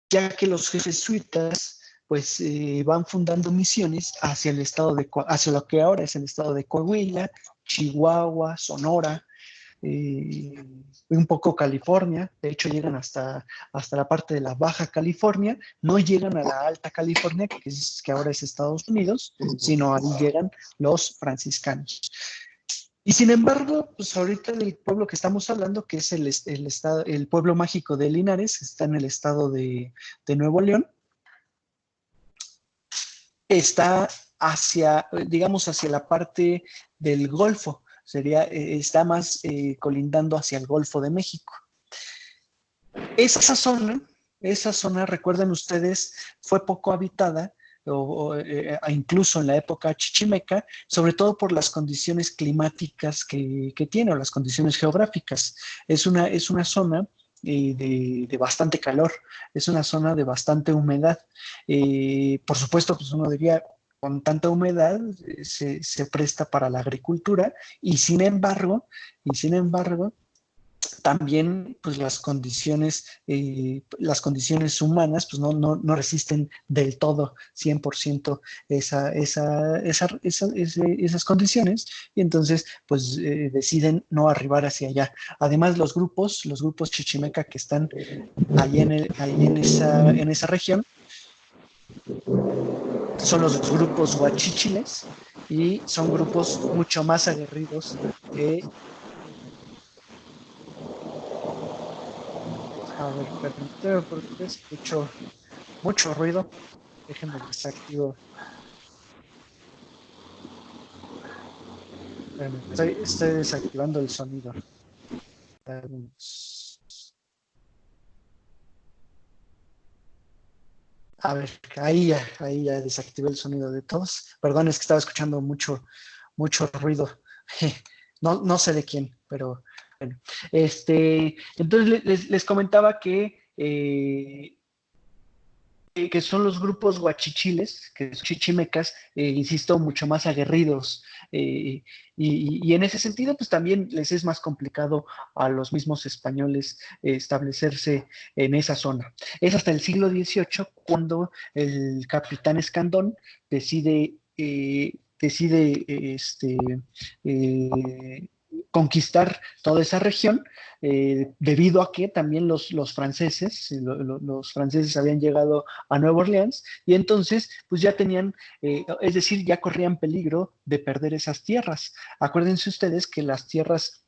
ya que los jesuitas pues van fundando misiones hacia el estado hacia lo que ahora es el estado de Coahuila, Chihuahua, Sonora, un poco California, de hecho llegan hasta la parte de la Baja California, no llegan a la Alta California, que ahora es Estados Unidos, sino ahí llegan los franciscanos. Y sin embargo, pues ahorita el pueblo que estamos hablando, que es el pueblo mágico de Linares, está en el estado de Nuevo León, está digamos, hacia la parte del Golfo, está más colindando hacia el Golfo de México. Esa zona, recuerden ustedes, fue poco habitada, incluso en la época chichimeca, sobre todo por las condiciones climáticas que tiene, o las condiciones geográficas. Es una zona de bastante calor, es una zona de bastante humedad. Por supuesto, pues uno diría, con tanta humedad se presta para la agricultura y sin embargo, también pues las condiciones humanas pues no resisten del todo 100% esas condiciones, y entonces pues deciden no arribar hacia allá. Además los grupos chichimeca que están ahí en esa región son los grupos huachichiles, y son grupos mucho más aguerridos que... A ver, permíteme porque escucho mucho ruido. Déjenme desactivo. Espérenme, estoy desactivando el sonido. A ver, ahí ya desactivé el sonido de todos. Perdón, es que estaba escuchando mucho ruido. No sé de quién, pero bueno. Entonces les comentaba que son los grupos guachichiles, que son chichimecas, insisto, mucho más aguerridos. Y en ese sentido, pues también les es más complicado a los mismos españoles establecerse en esa zona. Es hasta el siglo XVIII cuando el capitán Escandón eh, conquistar toda esa región, debido a que también los franceses, los franceses habían llegado a Nueva Orleans, y entonces pues ya tenían, es decir, ya corrían peligro de perder esas tierras. Acuérdense ustedes que las tierras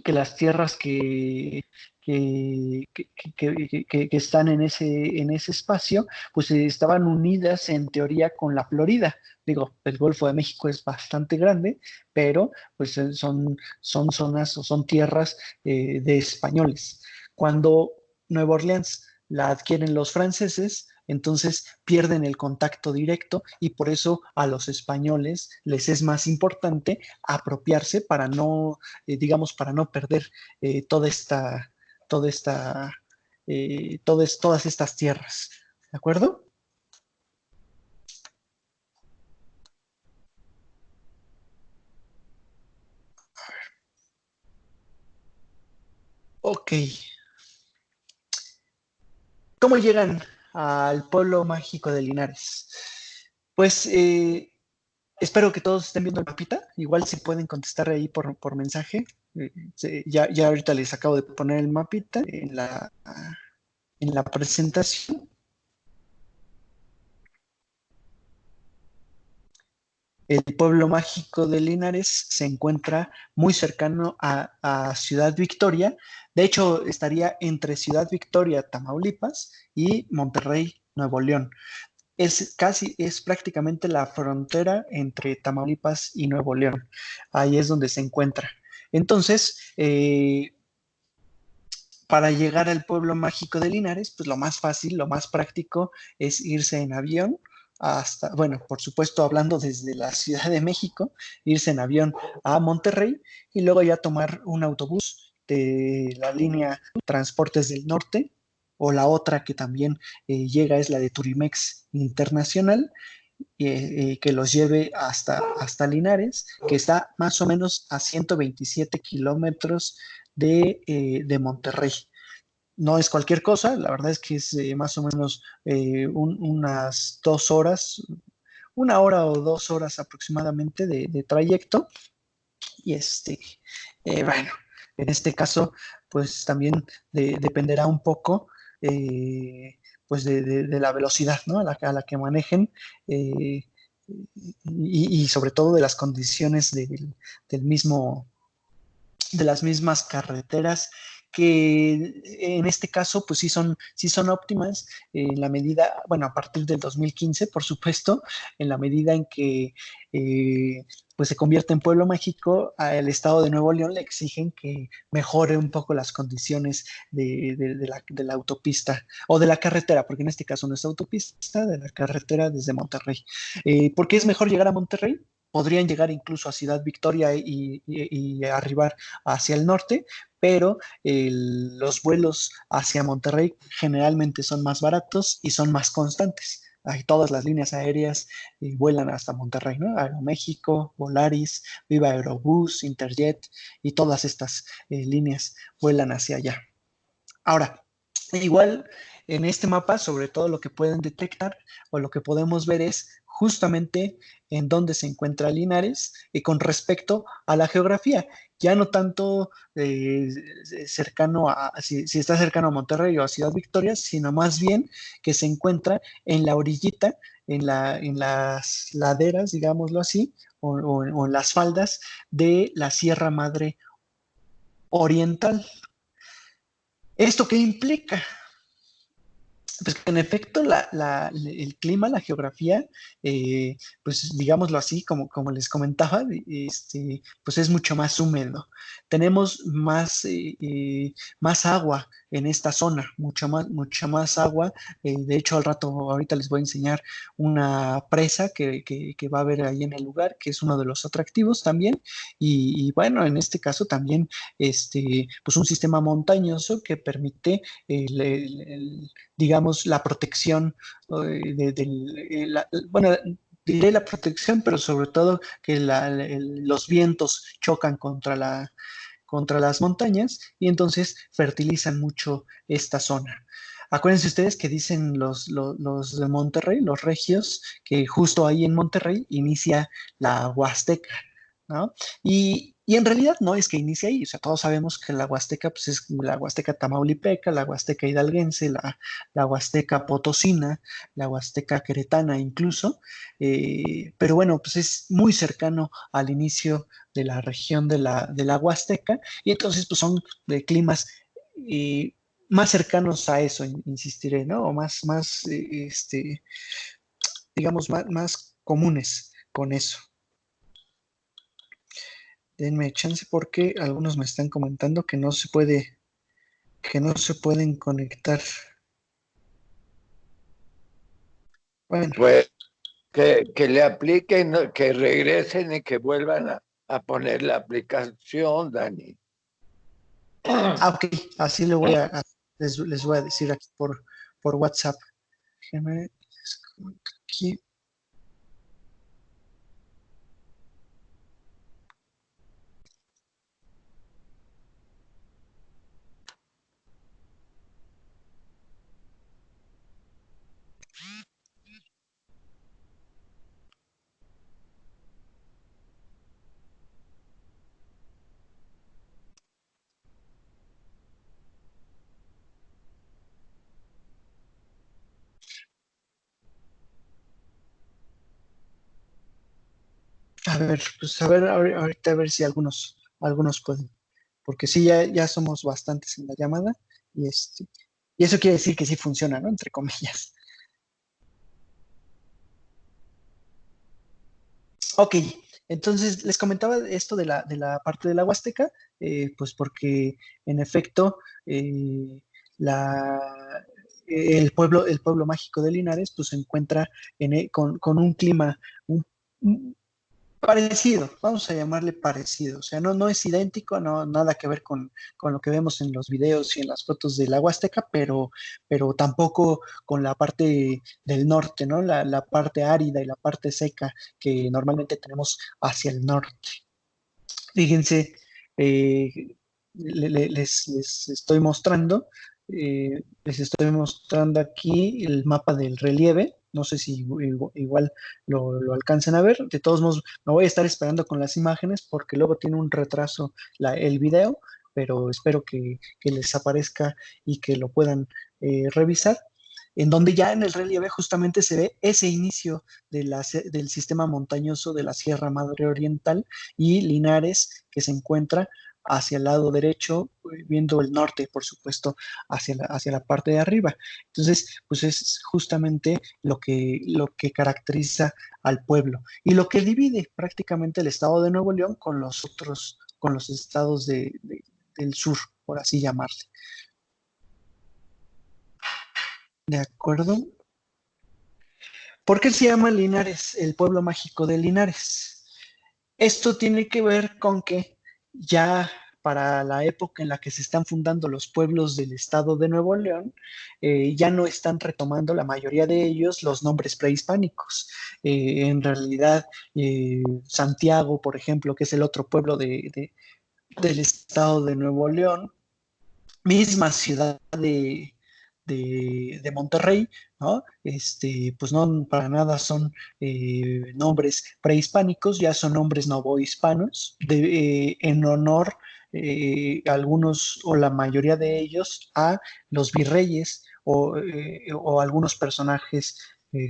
que están en ese espacio, pues estaban unidas en teoría con la Florida. Digo, el Golfo de México es bastante grande, pero pues son zonas o son tierras de españoles. Cuando Nueva Orleans la adquieren los franceses, entonces pierden el contacto directo, y por eso a los españoles les es más importante apropiarse para no, digamos, para no perder toda esta, todas estas tierras. ¿De acuerdo? Ok. ¿Cómo llegan al pueblo mágico de Linares? Pues espero que todos estén viendo el mapita. Igual si pueden contestar ahí por mensaje. Ya ahorita les acabo de poner el mapita en la presentación. El pueblo mágico de Linares se encuentra muy cercano a Ciudad Victoria. De hecho, estaría entre Ciudad Victoria, Tamaulipas, y Monterrey, Nuevo León. Es prácticamente la frontera entre Tamaulipas y Nuevo León. Ahí es donde se encuentra. Entonces, para llegar al pueblo mágico de Linares, pues lo más fácil, lo más práctico es irse en avión hasta, bueno, por supuesto hablando desde la Ciudad de México, irse en avión a Monterrey y luego ya tomar un autobús de la línea Transportes del Norte, o la otra que también llega es la de Turimex Internacional, que los lleve hasta Linares, que está más o menos a 127 kilómetros de Monterrey. no es cualquier cosa, la verdad es que es más o menos unas 2 horas, 1 hora o 2 horas aproximadamente de trayecto. Y bueno, en este caso, pues también dependerá un poco, pues de la velocidad, ¿no? A la que manejen, y sobre todo de las condiciones del mismo, de las mismas carreteras, que en este caso, pues sí son óptimas en la medida, bueno, a partir del 2015, por supuesto, en la medida en que pues se convierte en pueblo mágico, al estado de Nuevo León le exigen que mejore un poco las condiciones de la autopista o de la carretera, porque en este caso no es autopista, de la carretera desde Monterrey. ¿Por qué es mejor llegar a Monterrey? Podrían llegar incluso a Ciudad Victoria y arribar hacia el norte, pero los vuelos hacia Monterrey generalmente son más baratos y son más constantes. Hay todas las líneas aéreas vuelan hasta Monterrey, ¿no? Aeroméxico, Volaris, Viva Aerobús, Interjet y todas estas líneas vuelan hacia allá. Ahora, igual en este mapa, sobre todo lo que pueden detectar o lo que podemos ver es justamente en dónde se encuentra Linares y con respecto a la geografía, ya no tanto cercano si está cercano a Monterrey o a Ciudad Victoria, sino más bien que se encuentra en la orillita, en las laderas, digámoslo así, o en las faldas de la Sierra Madre Oriental. ¿Esto qué implica? Pues en efecto, el clima, la geografía, pues digámoslo así, como les comentaba, pues es mucho más húmedo. Tenemos más agua en esta zona, mucha más agua. De hecho, ahorita les voy a enseñar una presa que va a haber ahí en el lugar, que es uno de los atractivos también. Y bueno, en este caso también, pues un sistema montañoso que permite digamos, la protección, bueno, diré la protección, pero sobre todo que los vientos chocan contra las montañas y entonces fertilizan mucho esta zona. Acuérdense ustedes que dicen los de Monterrey, los regios, que justo ahí en Monterrey inicia la Huasteca, ¿no? Y en realidad no es que inicie ahí, o sea, todos sabemos que la Huasteca, pues es la Huasteca Tamaulipeca, la Huasteca Hidalguense, la Huasteca Potosina, la Huasteca Queretana incluso, pero bueno, pues es muy cercano al inicio de la región de la Huasteca, y entonces pues son de climas eh, más cercanos a eso, insistiré, ¿no? O digamos, más comunes con eso. Denme chance porque algunos me están comentando que no se pueden conectar. Bueno, Pues que le apliquen, ¿no? Que regresen y que vuelvan a poner la aplicación, Dani. ok, así les voy a decir aquí por WhatsApp. Déjenme aquí. A ver, pues a ver, ahorita a ver si algunos pueden. Porque sí, ya somos bastantes en la llamada y y eso quiere decir que sí funciona, ¿no? Entre comillas. Ok, entonces les comentaba esto de la parte de la Huasteca, pues porque en efecto la, el pueblo mágico de Linares pues se encuentra con un clima un parecido, vamos a llamarle parecido, o sea, no es idéntico, no nada que ver con lo que vemos en los videos y en las fotos de la Huasteca, pero tampoco con la parte del norte, ¿no? La parte árida y la parte seca que normalmente tenemos hacia el norte. Fíjense, les estoy mostrando. les estoy mostrando aquí el mapa del relieve. No sé si igual lo alcancen a ver. De todos modos, me voy a estar esperando con las imágenes porque luego tiene un retraso el video, pero espero que les aparezca y que lo puedan revisar. En donde ya en el relieve justamente se ve ese inicio del sistema montañoso de la Sierra Madre Oriental y Linares, que se encuentra hacia el lado derecho, viendo el norte, por supuesto, hacia la parte de arriba. Entonces, pues es justamente lo que caracteriza al pueblo y lo que divide prácticamente el estado de Nuevo León con los otros, con los estados del sur, por así llamarle. ¿De acuerdo? ¿Por qué se llama Linares, el pueblo mágico de Linares? Esto tiene que ver con que ya para la época en la que se están fundando los pueblos del estado de Nuevo León, ya no están retomando la mayoría de ellos los nombres prehispánicos. En realidad, Santiago, por ejemplo, que es el otro pueblo del estado de Nuevo León, misma ciudad de Monterrey, ¿no? Pues no, para nada son nombres prehispánicos, ya son nombres novohispanos, en honor, algunos o la mayoría de ellos, a los virreyes o algunos personajes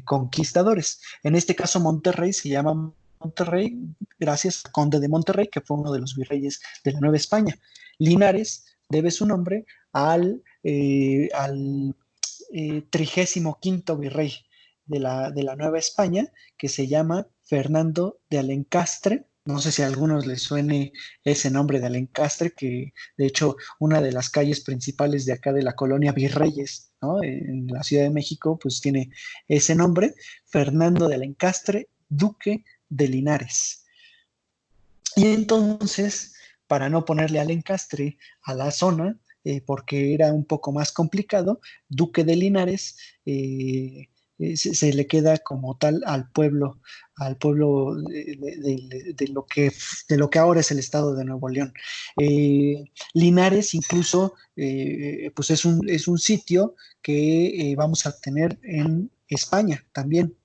conquistadores. En este caso, Monterrey se llama Monterrey gracias al conde de Monterrey, que fue uno de los virreyes de la Nueva España. Linares debe su nombre al 35º virrey de la Nueva España, que se llama Fernando de Alencastre. No sé si a algunos les suene ese nombre de Alencastre, que de hecho una de las calles principales de acá de la colonia Virreyes, ¿no? En la Ciudad de México, pues tiene ese nombre, Fernando de Alencastre, duque de Linares. Y entonces, para no ponerle al encastre a la zona, porque era un poco más complicado, Duque de Linares se le queda como tal al pueblo de lo que ahora es el estado de Nuevo León. Linares incluso, pues es un sitio que vamos a tener en España también.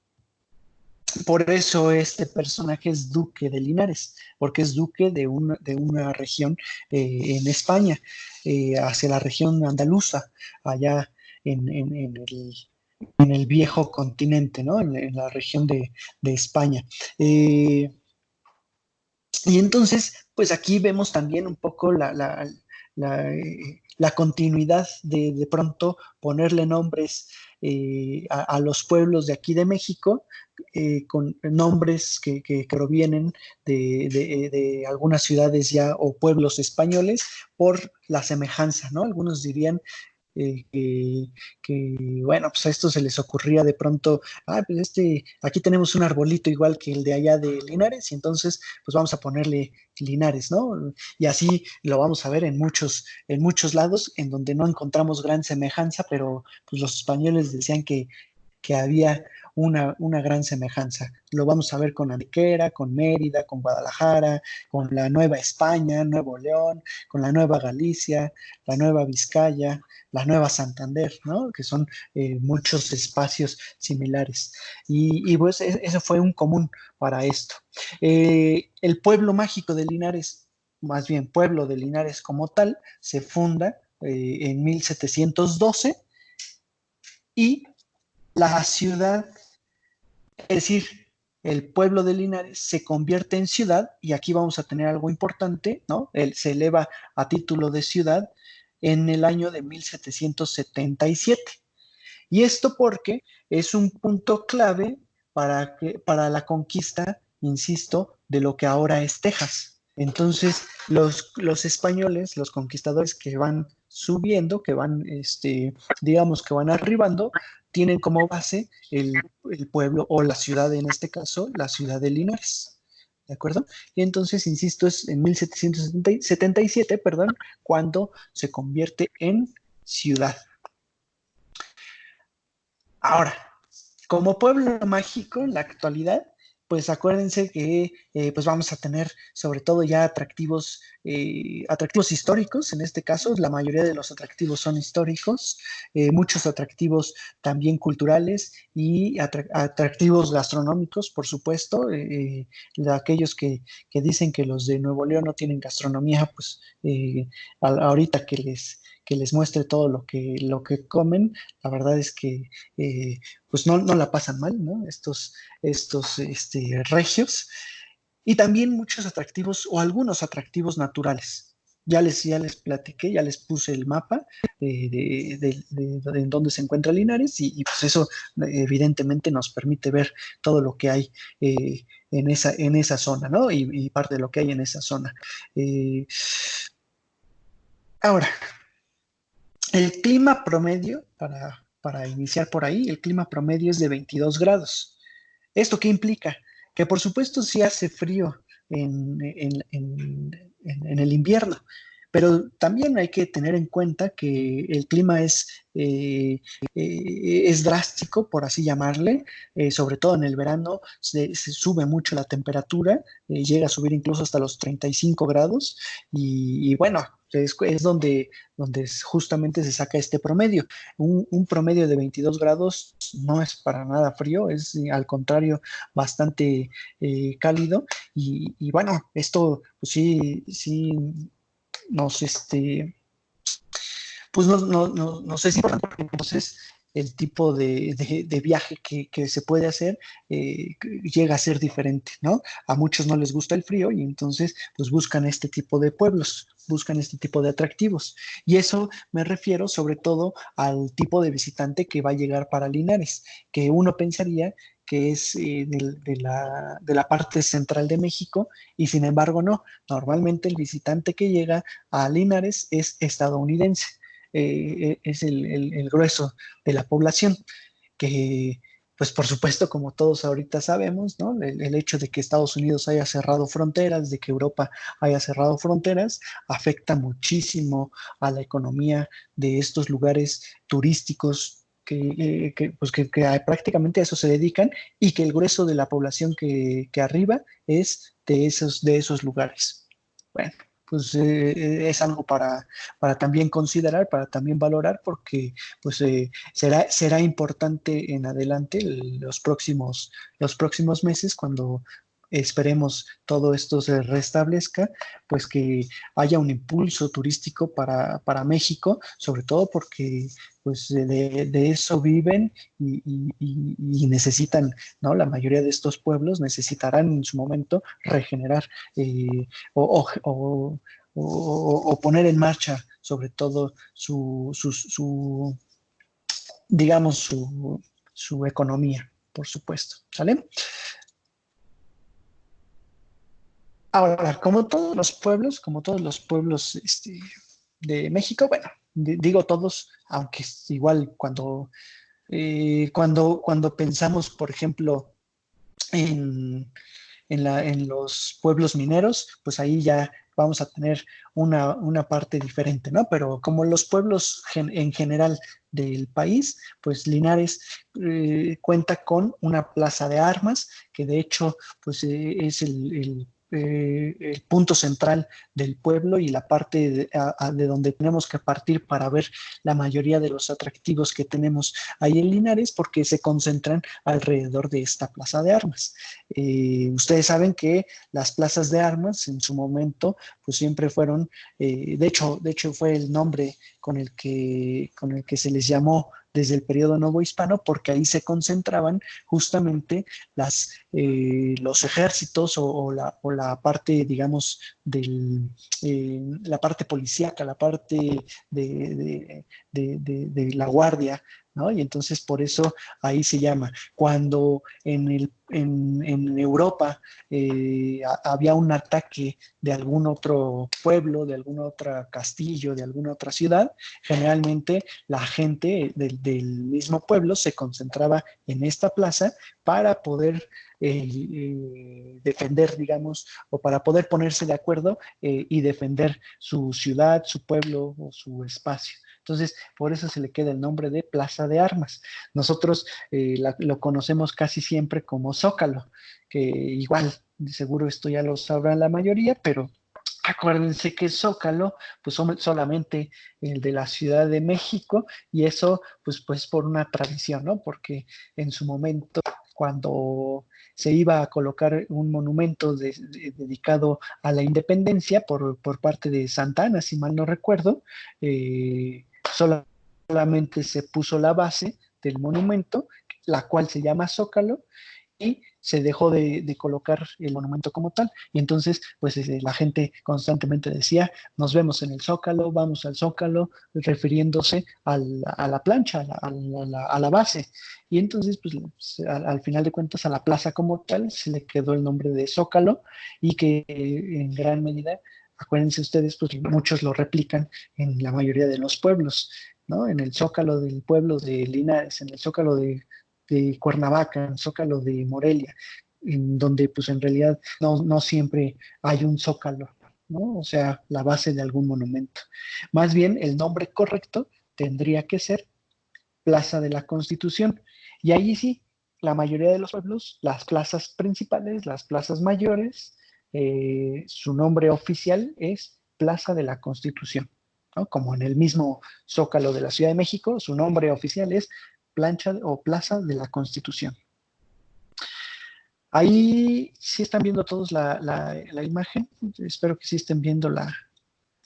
Por eso este personaje es duque de Linares, porque es duque de una región en España, hacia la región andaluza, allá en el viejo continente, ¿no? En la región de España. Eh, y entonces, pues aquí vemos también un poco la continuidad de pronto ponerle nombres a los pueblos de aquí de México, con nombres que provienen de algunas ciudades ya o pueblos españoles por la semejanza, ¿no? Algunos dirían bueno, pues a esto se les ocurría de pronto, pues aquí tenemos un arbolito igual que el de allá de Linares, y entonces, pues vamos a ponerle Linares, ¿no? Y así lo vamos a ver en muchos lados, en donde no encontramos gran semejanza, pero pues los españoles decían que había una gran semejanza. Lo vamos a ver con Antequera, con Mérida, con Guadalajara, con la Nueva España, Nuevo León, con la Nueva Galicia, la Nueva Vizcaya, la Nueva Santander, ¿no? Que son muchos espacios similares. Y pues eso fue un común para esto. El pueblo mágico de Linares, más bien pueblo de Linares como tal, se funda en 1712 y la ciudad, es decir, el pueblo de Linares se convierte en ciudad, y aquí vamos a tener algo importante, ¿no? Él se eleva a título de ciudad en el año de 1777. Y esto porque es un punto clave para la conquista, insisto, de lo que ahora es Texas. Entonces, los españoles, los conquistadores que van subiendo, digamos que van arribando, tienen como base el pueblo o la ciudad, en este caso, la ciudad de Linares. ¿De acuerdo? Y entonces, insisto, es en 1777, perdón, cuando se convierte en ciudad. Ahora, como pueblo mágico en la actualidad, pues acuérdense que pues vamos a tener sobre todo ya atractivos históricos. En este caso, la mayoría de los atractivos son históricos, muchos atractivos también culturales y atractivos gastronómicos, por supuesto. Aquellos que dicen que los de Nuevo León no tienen gastronomía, pues ahorita que les muestre todo lo que comen, la verdad es que pues no la pasan mal, ¿no? Estos regios. Y también muchos atractivos o algunos atractivos naturales. Ya les platiqué, ya les puse el mapa de en dónde se encuentra Linares y pues eso evidentemente nos permite ver todo lo que hay en esa zona, ¿no? Y parte de lo que hay en esa zona. Eh, Ahora, el clima promedio, para iniciar por ahí, el clima promedio es de 22 grados. ¿Esto qué implica? Que por supuesto sí hace frío en el invierno, pero también hay que tener en cuenta que el clima es drástico, por así llamarle, sobre todo en el verano se sube mucho la temperatura, llega a subir incluso hasta los 35 grados y bueno, es donde justamente se saca este promedio. Un promedio de 22 grados no es para nada frío, es al contrario bastante cálido y bueno, esto pues sí nos, pues no sé si entonces el tipo de viaje que se puede hacer llega a ser diferente, ¿no? A muchos no les gusta el frío y entonces pues buscan este tipo de pueblos, buscan este tipo de atractivos. Y eso me refiero sobre todo al tipo de visitante que va a llegar para Linares, que uno pensaría que es de la parte central de México y sin embargo no. Normalmente el visitante que llega a Linares es estadounidense, es el grueso de la población, que pues por supuesto, como todos ahorita sabemos, ¿no? El hecho de que Estados Unidos haya cerrado fronteras, de que Europa haya cerrado fronteras, afecta muchísimo a la economía de estos lugares turísticos pues que prácticamente a eso se dedican y que el grueso de la población que arriba es de esos lugares. Bueno, pues es algo para también considerar, para también valorar, porque pues será importante en adelante los próximos meses cuando esperemos todo esto se restablezca, pues que haya un impulso turístico para México, sobre todo porque pues de eso viven y necesitan, ¿no? La mayoría de estos pueblos necesitarán en su momento regenerar o, o poner en marcha sobre todo digamos, su economía, por supuesto. ¿Sale? Ahora, como todos los pueblos de México, bueno, digo todos, aunque igual cuando pensamos, por ejemplo, en, en los pueblos mineros, pues ahí ya vamos a tener una parte diferente, ¿no? Pero como los pueblos en general del país, pues Linares cuenta con una plaza de armas, que de hecho, pues es el punto central del pueblo y la parte de donde tenemos que partir para ver la mayoría de los atractivos que tenemos ahí en Linares, porque se concentran alrededor de esta plaza de armas. Ustedes saben que las plazas de armas en su momento pues siempre fueron, de hecho fue el nombre con el que se les llamó desde el periodo novohispano, porque ahí se concentraban justamente los ejércitos o la parte, digamos, la parte policíaca, la parte de la guardia, ¿no? Y entonces por eso ahí se llama. Cuando en Europa había un ataque de algún otro pueblo, de algún otro castillo, de alguna otra ciudad, generalmente la gente del mismo pueblo se concentraba en esta plaza para poder defender, digamos, o para poder ponerse de acuerdo y defender su ciudad, su pueblo o su espacio. Entonces, por eso se le queda el nombre de Plaza de Armas. Nosotros lo conocemos casi siempre como Zócalo, que igual, de seguro esto ya lo sabrá la mayoría, pero acuérdense que Zócalo, pues solamente el de la Ciudad de México, y eso, pues por una tradición, ¿no? Porque en su momento, cuando se iba a colocar un monumento dedicado a la independencia por parte de Santa Anna, si mal no recuerdo, solamente se puso la base del monumento, la cual se llama Zócalo, y se dejó de colocar el monumento como tal. Y entonces, pues la gente constantemente decía, nos vemos en el Zócalo, vamos al Zócalo, refiriéndose a la plancha, a la base. Y entonces, pues al final de cuentas, a la plaza como tal se le quedó el nombre de Zócalo y que en gran medida, acuérdense ustedes, pues muchos lo replican en la mayoría de los pueblos, ¿no? En el Zócalo del pueblo de Linares, en el Zócalo de Cuernavaca, en Zócalo de Morelia, en donde pues en realidad no siempre hay un zócalo, ¿no? O sea, la base de algún monumento. Más bien, el nombre correcto tendría que ser Plaza de la Constitución. Y ahí sí, la mayoría de los pueblos, las plazas principales, las plazas mayores, su nombre oficial es Plaza de la Constitución, ¿no? Como en el mismo Zócalo de la Ciudad de México, su nombre oficial es Plancha o Plaza de la Constitución. Ahí sí están viendo todos la imagen. Espero que sí estén viendo la,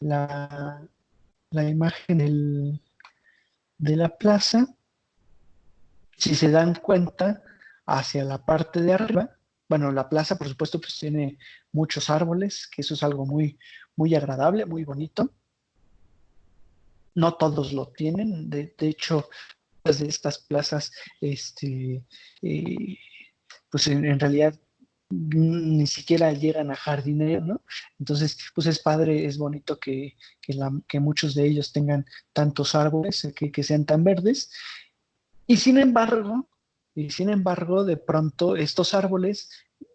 la imagen de la plaza. Si se dan cuenta, hacia la parte de arriba, bueno, la plaza, por supuesto, pues tiene muchos árboles, que eso es algo muy agradable, muy bonito. No todos lo tienen, de hecho, de estas plazas, pues en realidad ni siquiera llegan a jardinero, ¿no? Entonces, pues es padre, es bonito que muchos de ellos tengan tantos árboles, que sean tan verdes. Y sin embargo, de pronto estos árboles,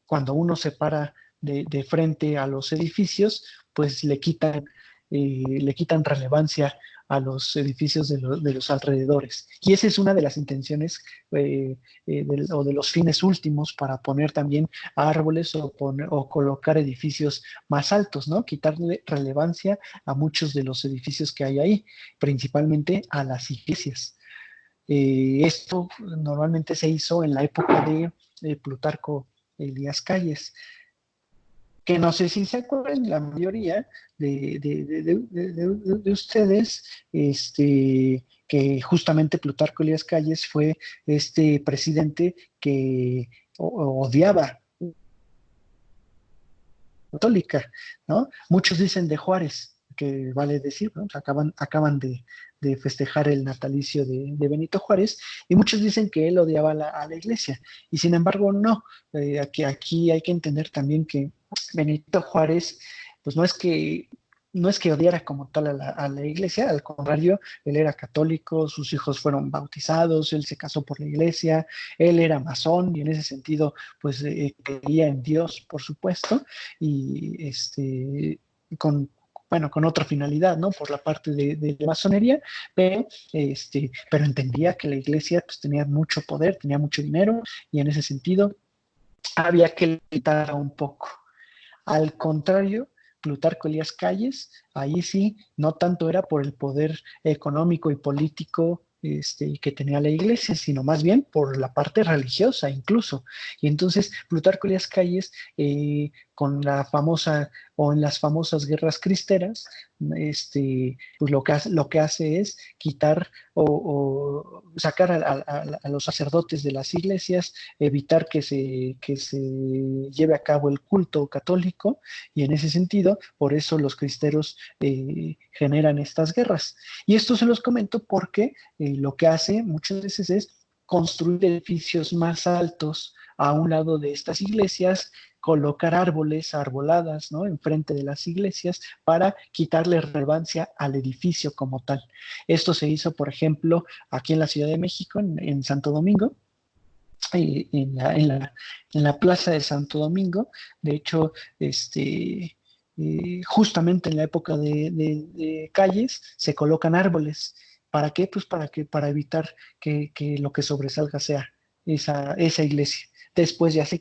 cuando uno se para de frente a los edificios, pues le quitan relevancia a los edificios de los alrededores. Y esa es una de las intenciones o de los fines últimos para poner también árboles o colocar edificios más altos, ¿no? Quitarle relevancia a muchos de los edificios que hay ahí, principalmente a las iglesias. Esto normalmente se hizo en la época de Plutarco Elías Calles, que no sé si se acuerdan, la mayoría de ustedes, que justamente Plutarco Elías Calles fue este presidente que odiaba católica, ¿no? Muchos dicen de Juárez, que vale decir, ¿no? Acaban de festejar el natalicio de Benito Juárez, y muchos dicen que él odiaba a la iglesia, y sin embargo no. Aquí hay que entender también que Benito Juárez, pues no es que odiara como tal a la iglesia, al contrario, él era católico, sus hijos fueron bautizados, él se casó por la iglesia, él era masón y en ese sentido, pues creía en Dios, por supuesto, y con, bueno, con otra finalidad, ¿no? Por la parte de masonería, pero entendía que la iglesia pues, tenía mucho poder, tenía mucho dinero, y en ese sentido había que limitar un poco. Al contrario, Plutarco Elías Calles, ahí sí, no tanto era por el poder económico y político que tenía la iglesia, sino más bien por la parte religiosa incluso. Y entonces Plutarco Elías Calles, con la famosa o en las famosas guerras cristeras, pues lo que hace es quitar o sacar a los sacerdotes de las iglesias, evitar que se lleve a cabo el culto católico, y en ese sentido, por eso los cristeros generan estas guerras. Y esto se los comento porque lo que hace muchas veces es construir edificios más altos a un lado de estas iglesias, colocar árboles, arboladas, ¿no? Enfrente de las iglesias para quitarle relevancia al edificio como tal. Esto se hizo, por ejemplo, aquí en la Ciudad de México, en Santo Domingo, en la Plaza de Santo Domingo. De hecho, justamente en la época de Calles se colocan árboles, ¿Para qué? Pues para evitar que lo que sobresalga sea esa iglesia. Después ya se